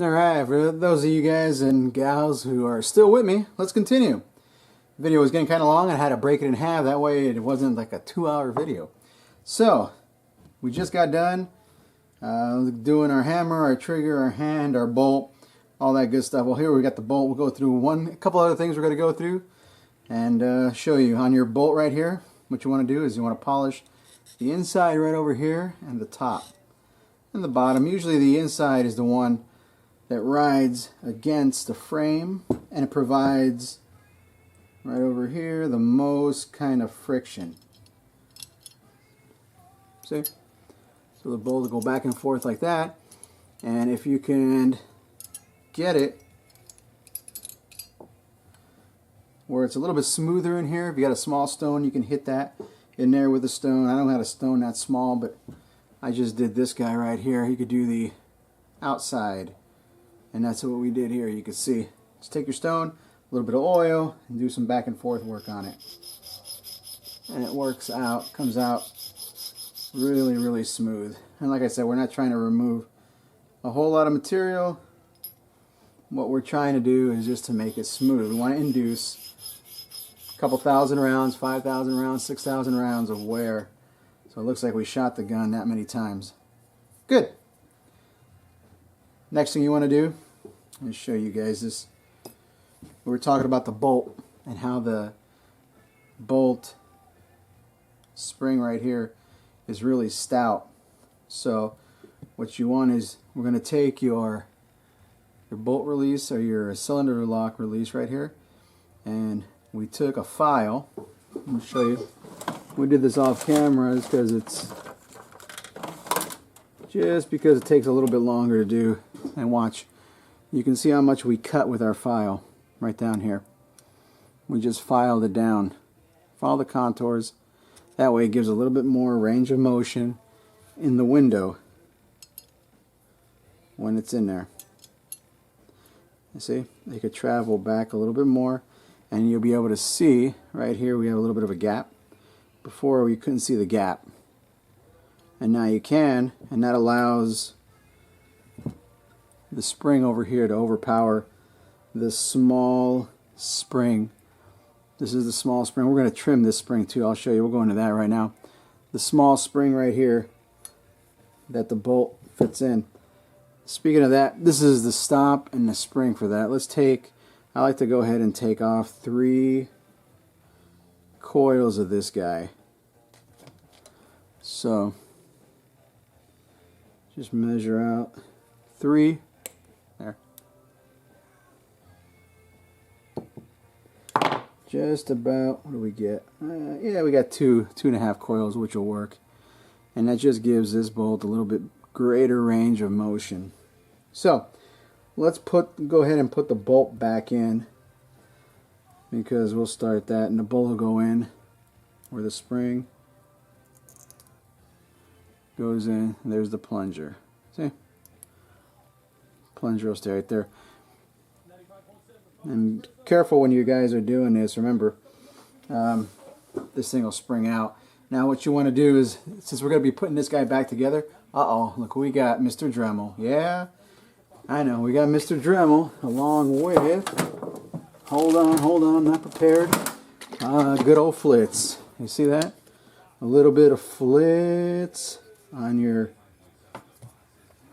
Alright, for those of you guys and gals who are still with me, let's continue. The video was getting kind of long. I had to break it in half. That way it wasn't like a 2-hour video. So, we just got done doing our hammer, our trigger, our hand, our bolt, all that good stuff. Well, here we got the bolt. We'll go through a couple other things we're going to go through and show you. On your bolt right here, what you want to do is you want to polish the inside right over here and the top and the bottom. Usually the inside is the one that rides against the frame, and it provides right over here the most kind of friction. See? So the bolt will go back and forth like that, and if you can get it where it's a little bit smoother in here, if you got a small stone, you can hit that in there with a stone. I don't have a stone that small, but I just did this guy right here. You could do the outside. And that's what we did here. You can see, just take your stone, a little bit of oil, and do some back and forth work on it. And it works out, comes out really, really smooth. And like I said, we're not trying to remove a whole lot of material. What we're trying to do is just to make it smooth. We want to induce a couple thousand rounds, 5,000 rounds, 6,000 rounds of wear. So it looks like we shot the gun that many times. Good. Next thing you want to do, let me show you guys this. We were talking about the bolt and how the bolt spring right here is really stout. So what you want is, we're going to take your bolt release or your cylinder lock release right here, and we took a file. Let me show you. We did this off camera because it takes a little bit longer to do. And watch, you can see how much we cut with our file right down here. We just filed it down. Follow the contours. That way it gives a little bit more range of motion in the window when it's in there. You see, they could travel back a little bit more, and you'll be able to see right here we have a little bit of a gap. Before we couldn't see the gap, and now you can, and that allows the spring over here to overpower the small spring. This is the small spring. We're going to trim this spring too. I'll show you. We'll go into that right now. The small spring right here that the bolt fits in. Speaking of that, this is the stop and the spring for that. I like to go ahead and take off 3 coils of this guy. So just measure out 3 there. Just about, what do we get? Yeah, we got 2.5 coils, which will work, and that just gives this bolt a little bit greater range of motion. So let's go ahead and put the bolt back in, because we'll start that, and the bolt will go in where the spring goes in. There's the plunger. See? Plunger will stay right there. And careful when you guys are doing this. Remember, this thing will spring out. Now what you want to do is, since we're going to be putting this guy back together, look, we got Mr. Dremel. Yeah, I know, we got Mr. Dremel along with, hold on, not prepared, good old Flitz. You see that? A little bit of Flitz on your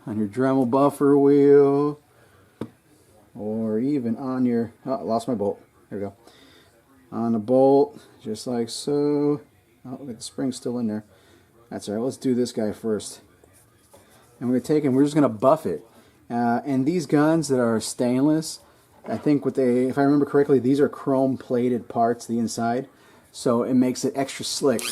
Dremel buffer wheel, or even on your, I lost my bolt, there we go, on the bolt, just like so. Oh, look, the spring's still in there. That's alright. Let's do this guy first, and we're going to take him, we're just going to buff it. And these guns that are stainless, I think if I remember correctly, these are chrome plated parts, the inside, so it makes it extra slick.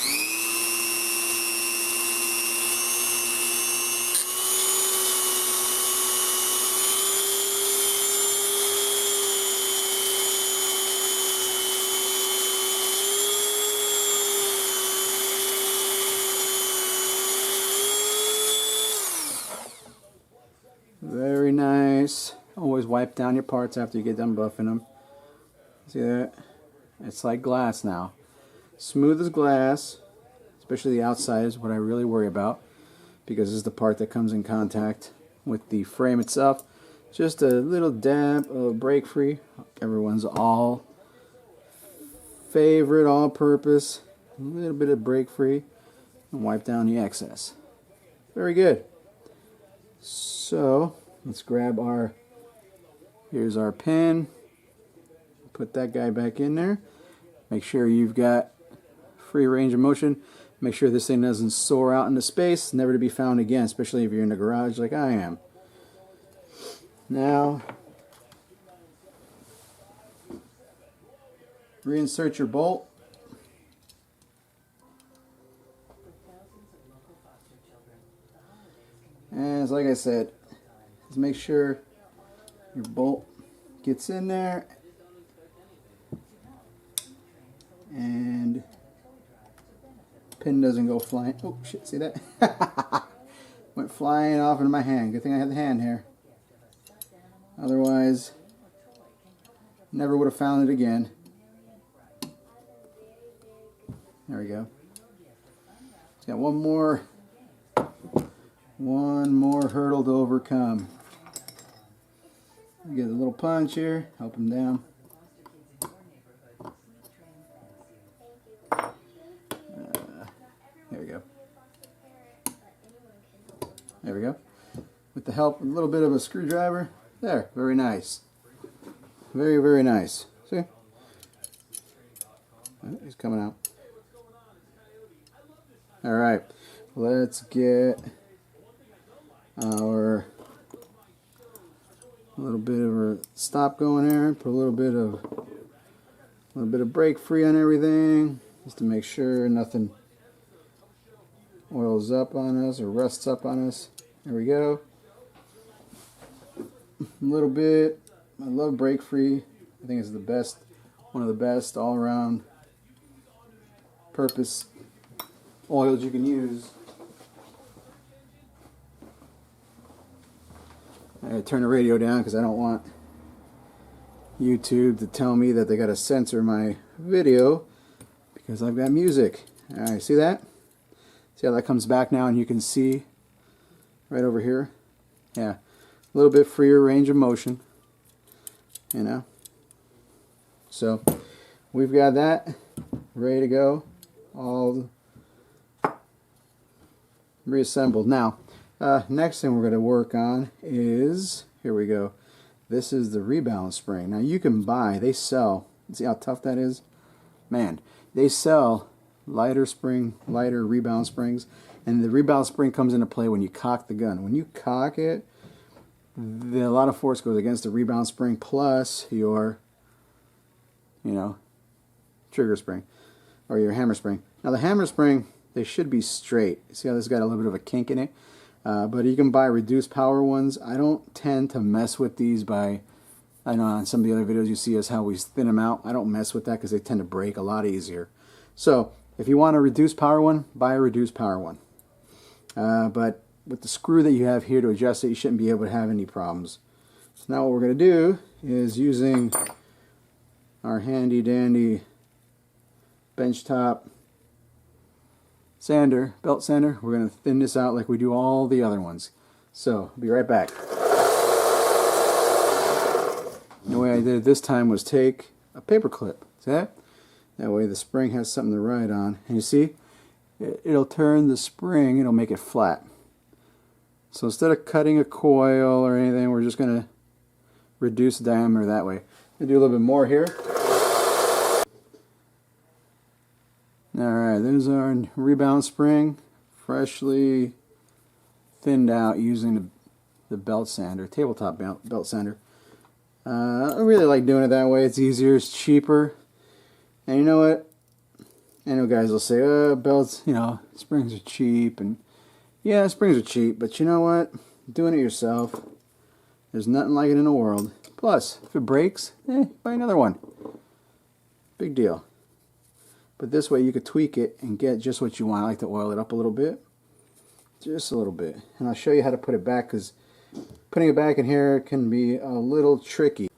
Very nice. Always wipe down your parts after you get done buffing them. See that? It's like glass now. Smooth as glass, especially the outside is what I really worry about, because this is the part that comes in contact with the frame itself. Just a little dab of brake free, everyone's all favorite all-purpose. A little bit of brake free and wipe down the excess. Very good. So let's grab our, here's our pin. Put that guy back in there. Make sure you've got free range of motion. Make sure this thing doesn't soar out into space, never to be found again, especially if you're in the garage like I am. Now, reinsert your bolt. And like I said, just make sure your bolt gets in there and pin doesn't go flying. Oh shit, see that? Went flying off into my hand. Good thing I had the hand here. Otherwise, never would have found it again. There we go. It's got one more hurdle to overcome. Get a little punch here, help him down. There we go. There we go. With the help of a little bit of a screwdriver. There, very nice. Very, very nice. See? Oh, he's coming out. Alright, let's get our little bit of a stop going there. Put a little bit of brake free on everything, just to make sure nothing oils up on us or rusts up on us. There we go. A little bit. I love brake free. I think it's the best, one of the best all around purpose oils you can use. I gotta turn the radio down because I don't want YouTube to tell me that they gotta censor my video because I've got music. Alright, see that? See how that comes back now, and you can see right over here? Yeah, a little bit freer range of motion, you know. So we've got that ready to go, all reassembled. Now, next thing we're going to work on is, here we go, this is the rebalance spring. Now you can buy, they sell, see how tough that is? Man, they sell lighter rebalance springs, and the rebalance spring comes into play when you cock the gun. When you cock it, a lot of force goes against the rebalance spring plus your, you know, trigger spring or your hammer spring. Now the hammer spring, they should be straight. See how this got a little bit of a kink in it? But you can buy reduced power ones. I don't tend to mess with these by, I know on some of the other videos you see us how we thin them out. I don't mess with that because they tend to break a lot easier. So if you want a reduced power one, buy a reduced power one. But with the screw that you have here to adjust it, you shouldn't be able to have any problems. So now what we're going to do is, using our handy dandy benchtop sander, belt sander, we're going to thin this out like we do all the other ones. So, I'll be right back. The way I did it this time was take a paper clip. See that? That way the spring has something to ride on. And you see, it'll turn the spring, it'll make it flat. So instead of cutting a coil or anything, we're just going to reduce the diameter that way. I'll do a little bit more here. Alright, there's our rebalance spring, freshly thinned out using the belt sander, tabletop belt sander. I really like doing it that way. It's easier, it's cheaper. And you know what? I know guys will say, belts, you know, springs are cheap. And yeah, springs are cheap, but you know what? Doing it yourself, there's nothing like it in the world. Plus, if it breaks, buy another one. Big deal. But this way you could tweak it and get just what you want. I like to oil it up a little bit. Just a little bit. And I'll show you how to put it back, because putting it back in here can be a little tricky.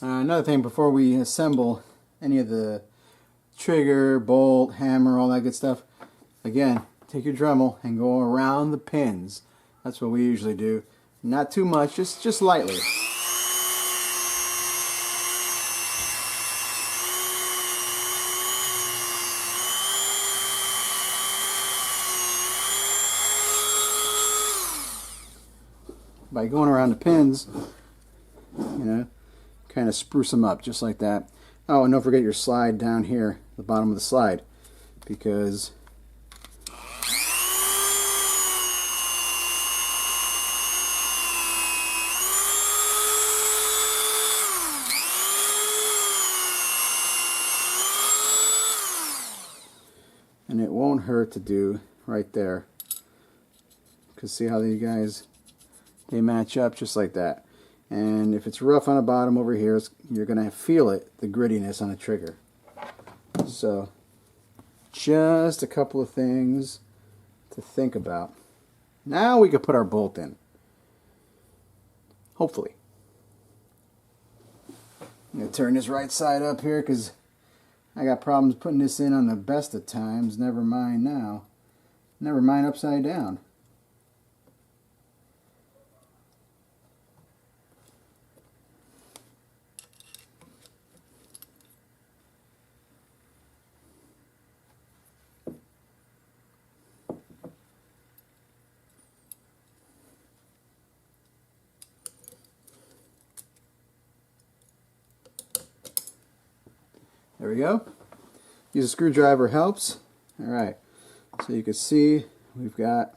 Another thing, before we assemble any of the trigger, bolt, hammer, all that good stuff, again, take your Dremel and go around the pins. That's what we usually do. Not too much, just lightly. By going around the pins, you know, kind of spruce them up just like that. Oh, and don't forget your slide down here, the bottom of the slide, because and it won't hurt to do right there, because see how these guys, they match up just like that. And if it's rough on the bottom over here, you're going to feel it, the grittiness on the trigger. So just a couple of things to think about. Now we can put our bolt in. Hopefully. I'm going to turn this right side up here because I got problems putting this in on the best of times. Never mind now. Never mind upside down. There we go. Use a screwdriver helps. Alright, so you can see we've got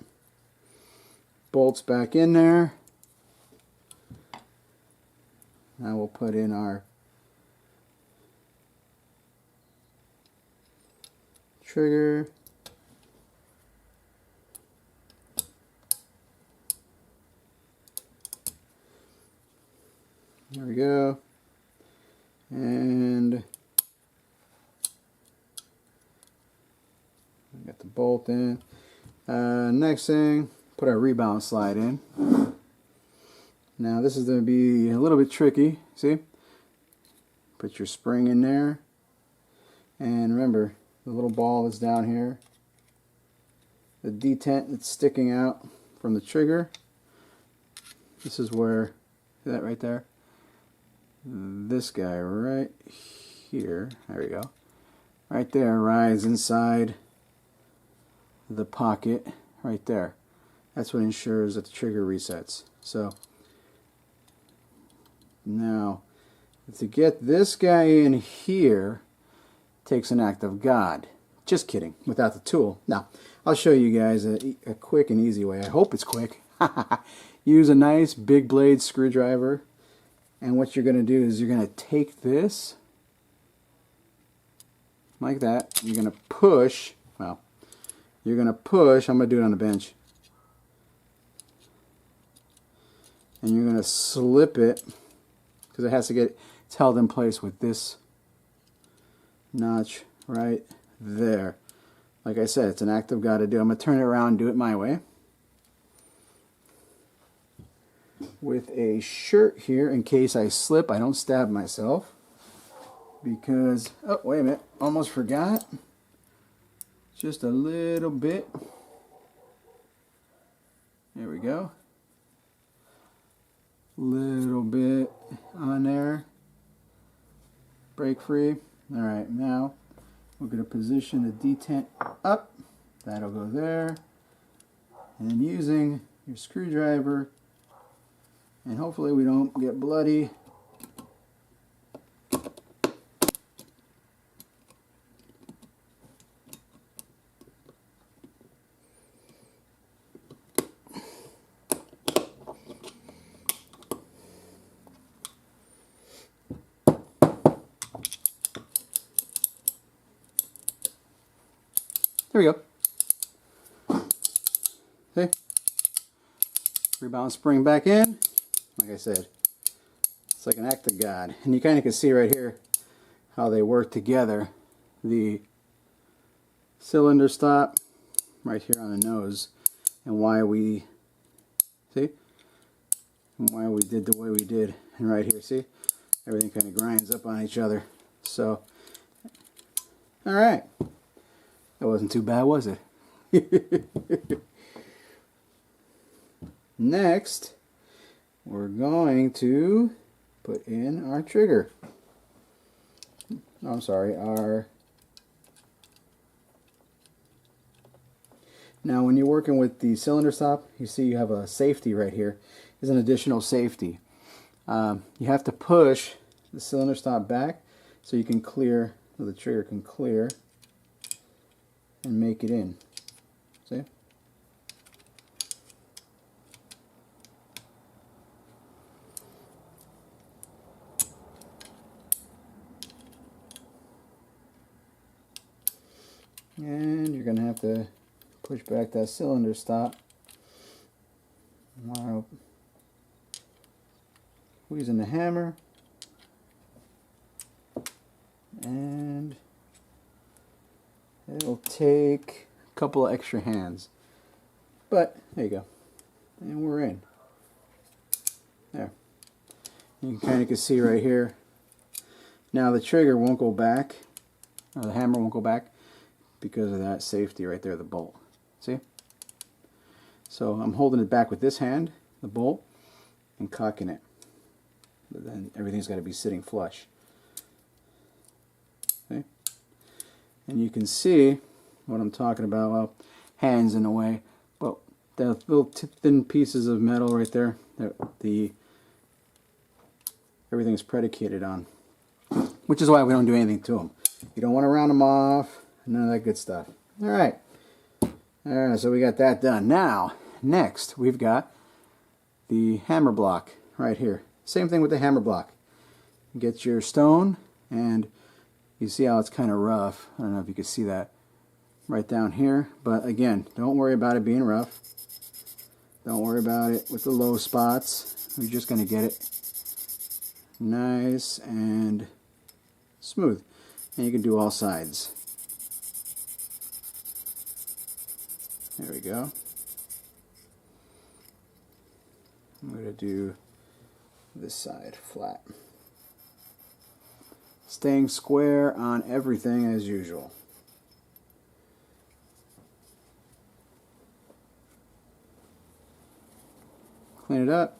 bolts back in there. Now we'll put in our trigger. There we go. And got the bolt in. Next thing, put our rebound slide in. Now this is going to be a little bit tricky. See? Put your spring in there. And remember, the little ball is down here. The detent that's sticking out from the trigger. This is where, see that right there? This guy right here, there we go. Right there rides inside the pocket right there. That's what ensures that the trigger resets. So now to get this guy in here takes an act of God. Just kidding, without the tool. Now I'll show you guys a quick and easy way. I hope it's quick. Use a nice big blade screwdriver, and what you're going to do is you're going to take this like that. You're going to push, well, you're going to push, I'm going to do it on the bench, and you're going to slip it, because it has to get, it's held in place with this notch right there. Like I said, it's an act of God to do. I'm going to turn it around and do it my way. With a shirt here, in case I slip, I don't stab myself. Because, oh, wait a minute, almost forgot. Just a little bit. There we go. Little bit on there. Break free. Alright, now we're going to position the detent up. That'll go there. And using your screwdriver, and hopefully we don't get bloody. There we go. See? Rebound spring back in. Like I said, it's like an act of God. And you kind of can see right here how they work together. The cylinder stop right here on the nose, and why we, see? And why we did the way we did. And right here, see? Everything kind of grinds up on each other. So, alright. That wasn't too bad, was it? Next, we're going to put in our trigger. I'm sorry, Now when you're working with the cylinder stop, you see you have a safety right here. There's an additional safety. You have to push the cylinder stop back so you can clear, so the trigger can clear and make it in. See? And you're going to have to push back that cylinder stop while squeezing the hammer, and it'll take a couple of extra hands, but there you go, and we're in there. You kind of can see right here now the trigger won't go back, or the hammer won't go back because of that safety right there, the bolt. See? So I'm holding it back with this hand, the bolt, and cocking it. But then everything's got to be sitting flush. Okay? And you can see what I'm talking about. Well, hands in the way, but the little thin pieces of metal right there that everything's predicated on, which is why we don't do anything to them. You don't want to round them off, none of that good stuff. All right, so we got that done. Now, next we've got the hammer block right here. Same thing with the hammer block. Get your stone, and you see how it's kind of rough. I don't know if you can see that right down here, but again, don't worry about it being rough. Don't worry about it with the low spots. We're just going to get it nice and smooth. And you can do all sides. There we go. I'm going to do this side flat. Staying square on everything as usual. Clean it up.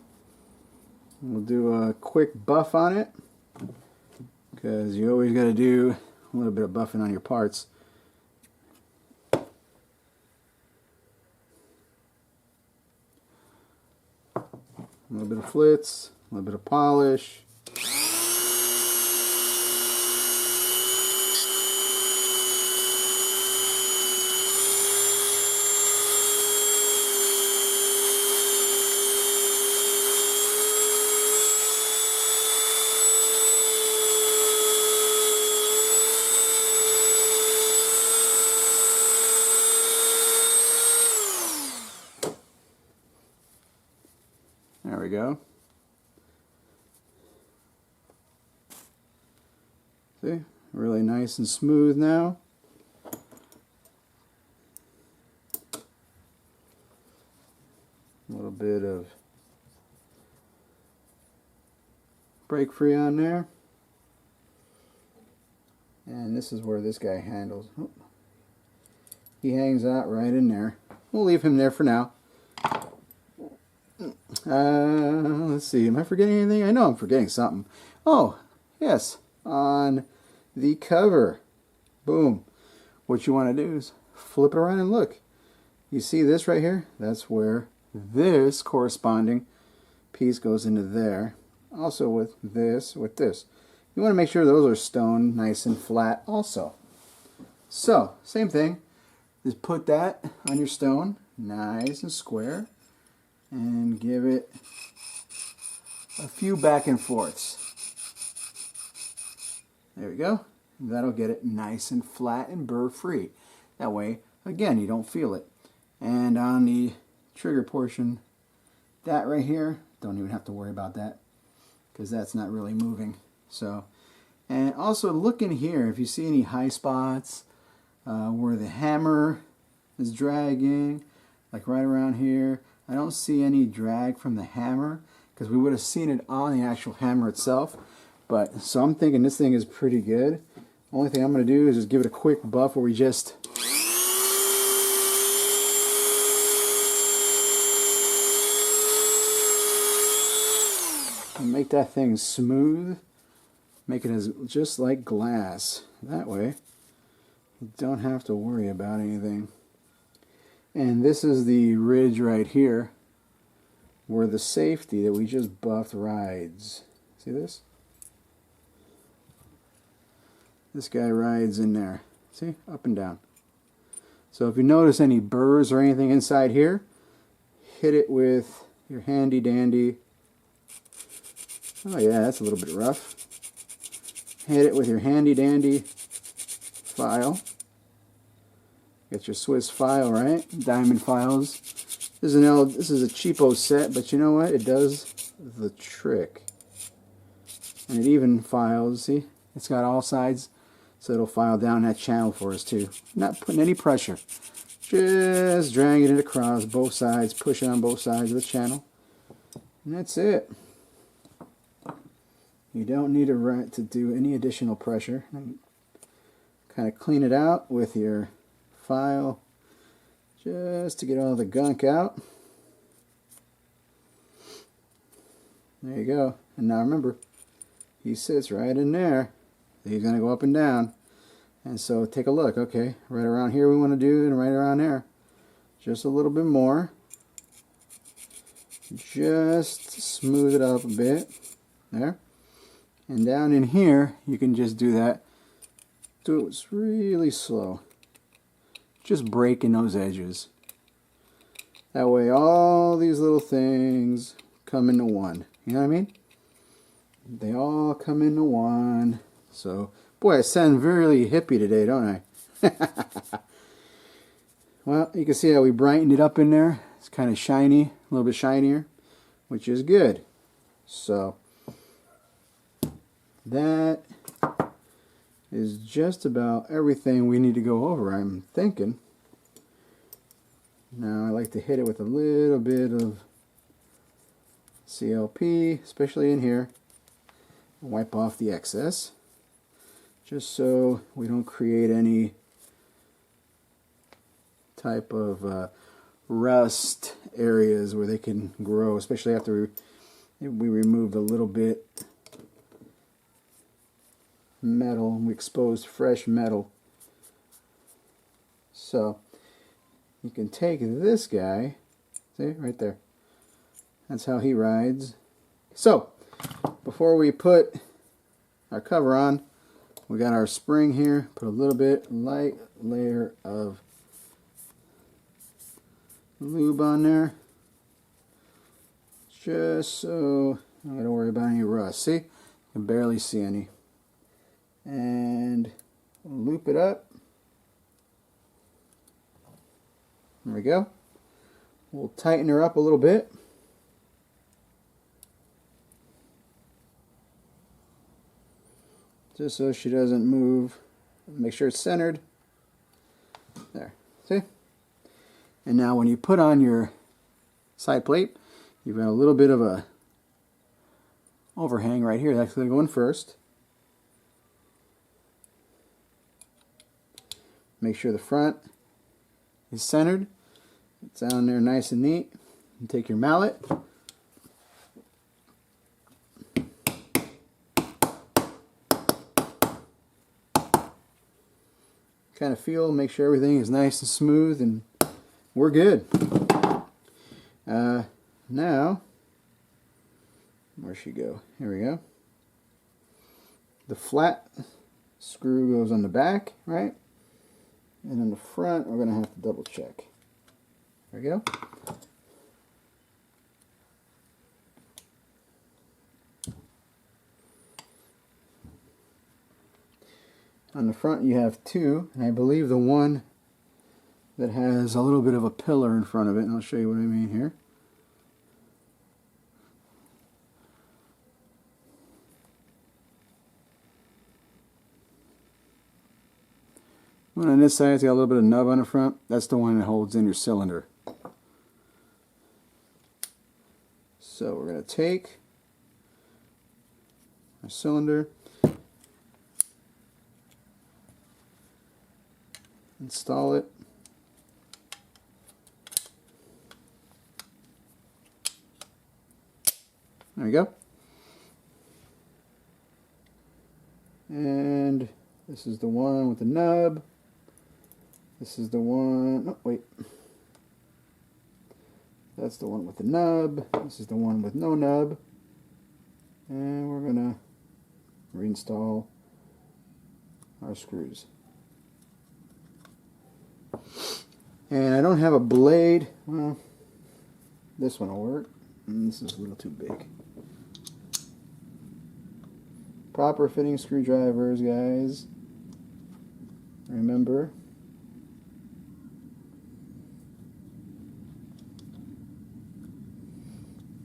We'll do a quick buff on it, because you always got to do a little bit of buffing on your parts. A little bit of flitz, a little bit of polish. There we go. See? Really nice and smooth now. A little bit of break free on there. And this is where this guy handles. Oh. He hangs out right in there. We'll leave him there for now. Let's see, am I forgetting anything? I know I'm forgetting something. Oh, yes, on the cover. Boom. What you want to do is flip it around and look. You see this right here? That's where this corresponding piece goes into there. Also with this. You want to make sure those are stone nice and flat also. So, same thing. Just put that on your stone, nice and square, and give it a few back and forths. There we go. That'll get it nice and flat and burr free. That way, again, you don't feel it. And on the trigger portion, that right here, don't even have to worry about that, because that's not really moving. So, and also look in here if you see any high spots where the hammer is dragging, like right around here. I don't see any drag from the hammer, because we would have seen it on the actual hammer itself. But so I'm thinking this thing is pretty good. Only thing I'm going to do is just give it a quick buff where we just and make that thing smooth. Make it as just like glass. That way you don't have to worry about anything. And this is the ridge right here where the safety that we just buffed rides. See this? This guy rides in there. See? Up and down. So if you notice any burrs or anything inside here, hit it with your handy dandy. Oh yeah, that's a little bit rough. Hit it with your handy dandy file. Get your Swiss file, right? Diamond files. This is a cheapo set, but you know what? It does the trick. And it even files, see? It's got all sides, so it'll file down that channel for us too. Not putting any pressure. Just dragging it across both sides, pushing on both sides of the channel. And that's it. You don't need to do any additional pressure. Kind of clean it out with your file just to get all the gunk out. There you go. And now remember, he sits right in there. He's going to go up and down. And so take a look. Okay, right around here we want to do, and right around there. Just a little bit more. Just smooth it up a bit. There. And down in here, you can just do that. Do it really slow. Just breaking those edges. That way all these little things come into one. You know what I mean? They all come into one. So, boy, I sound really hippie today, don't I? Well, you can see how we brightened it up in there. It's kind of shiny, a little bit shinier, which is good. So, that is just about everything we need to go over, I'm thinking. Now I like to hit it with a little bit of CLP, especially in here. Wipe off the excess, just so we don't create any type of rust areas where they can grow, especially after we removed a little bit metal. We exposed fresh metal. So you can take this guy, see right there, that's how he rides. So before we put our cover on, we got our spring here. Put a little bit light layer of lube on there, just so I don't worry about any rust. See, you can barely see any. And loop it up. There we go. We'll tighten her up a little bit. Just so she doesn't move. Make sure it's centered. There. See? And now when you put on your side plate, you've got a little bit of a overhang right here. That's going to go in first. Make sure the front is centered. It's down there nice and neat. And take your mallet. Kind of feel, make sure everything is nice and smooth, and we're good. Now, where'd she go? Here we go. The flat screw goes on the back, right? And in the front, we're going to have to double check. There we go. On the front you have two, and I believe the one that has a little bit of a pillar in front of it, and I'll show you what I mean here. One on this side, it's got a little bit of nub on the front. That's the one that holds in your cylinder. So we're going to take our cylinder, install it, there we go. And this is the one with the nub. This is the one, oh wait. That's the one with the nub. This is the one with no nub. And we're gonna reinstall our screws. And I don't have a blade. Well, this one will work. And this is a little too big. Proper fitting screwdrivers, guys. Remember.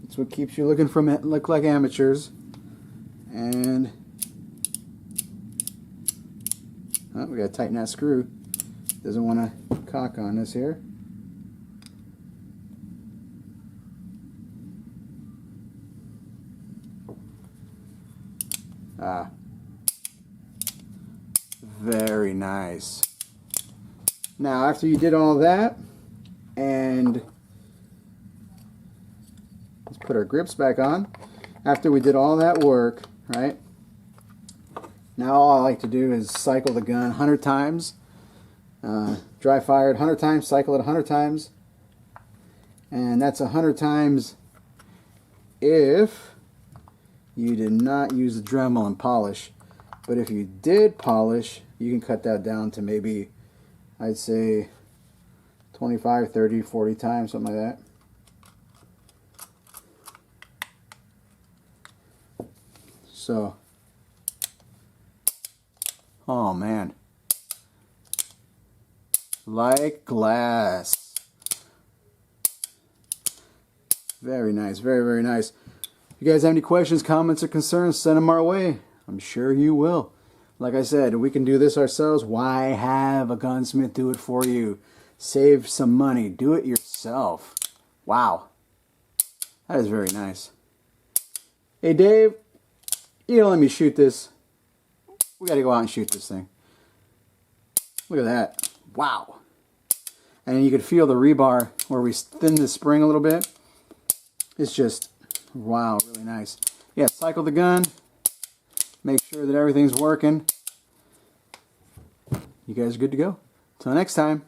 It's what keeps you look like amateurs. And oh, we gotta tighten that screw. Doesn't want to cock on us here. Ah, very nice. Now, after you did all that, and let's put our grips back on. After we did all that work, right? Now all I like to do is cycle the gun 100 times. Dry fired 100 times, cycle it 100 times. And that's 100 times if you did not use the Dremel and polish. But if you did polish, you can cut that down to maybe, I'd say 25, 30, 40 times, something like that. So, oh man, like glass. Very nice, very, very nice. If you guys have any questions, comments, or concerns, send them our way. I'm sure you will. Like I said, we can do this ourselves. Why have a gunsmith do it for you? Save some money. Do it yourself. Wow. That is very nice. Hey, Dave, you don't let me shoot this. We got to go out and shoot this thing. Look at that. Wow. And you can feel the rebar where we thin the spring a little bit. It's just, wow, really nice. Yeah, cycle the gun. Make sure that everything's working. You guys are good to go. Till next time.